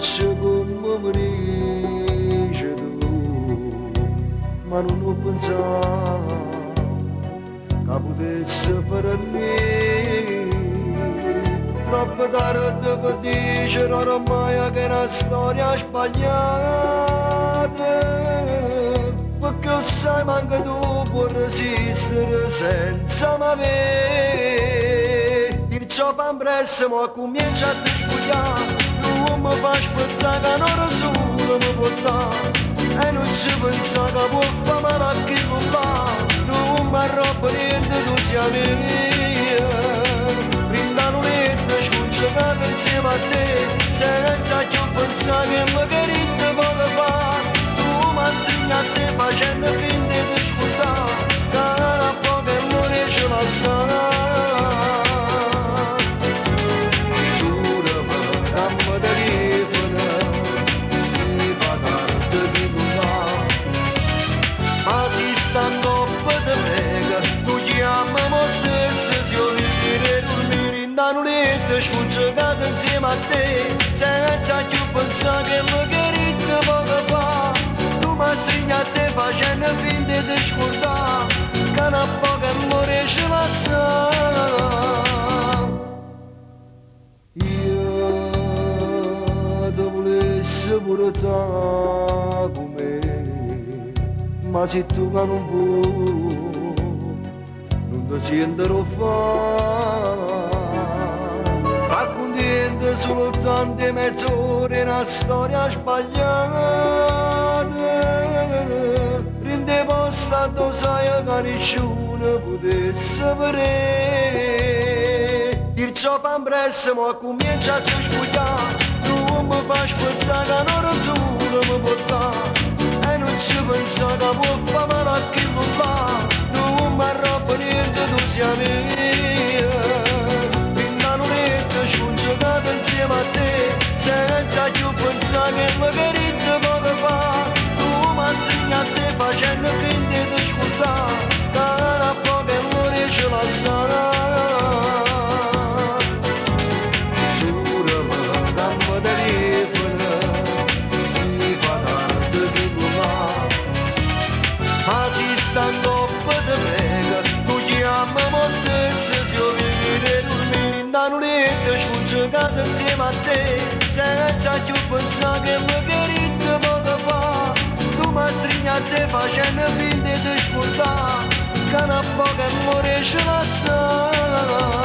noite come morice tu, ma non ho pensato che potesse fare a me. Troppo tardi per dire ormai che è una storia sbagliata, perché sai manca tu puoi resistere senza me. Perciò fa presto ma comincia a ti spogliare, non mi fa aspettare che non solo mi porta, e non ci pensa che può fare male a chi non va, non mi arroba niente tu sia mia. Brinda non è scongiurata insieme a te, senza più pensare che mi carita poco fa, tu mi stringi a te facendo finta di ascoltare, che non a poco e non riesci a lasciare. Scongiurata insieme a te, senza più pensare che mi carita poco fa, tu mi stringi a te facendo finta di scordare, che una poco non riesci a lasciare. Io ti volessi portare con me, ma se tu che non vuoi, non ti sentirò fare. Raccontiamo solo tante mezz'ore una storia sbagliata, rende posta tu sai che nessuno potesse vedere. Perciò fa presto ma comincia a ti spogliare, non mi fa aspettare che non solo mi porta, e non ci pensa che può fare male a chi non va, non mi arroba niente tu sia mia. Scongiurata insieme a te, senza più pensare che mi carita poco fa, tu mi stringi a te facendo finta di ascoltare, che non a poco e non riesci a lasciare. Giurami che mi telefona, si fa tardi di volare, ma si sta in coppa di prega, tu chiami me stesso se io viene dormire in danoletta, scongiurata insieme a te, senza più pensare che mi carita poco fa, tu mi stringi a te facendo finta di ascoltare, che una poco non riesci a lasciare.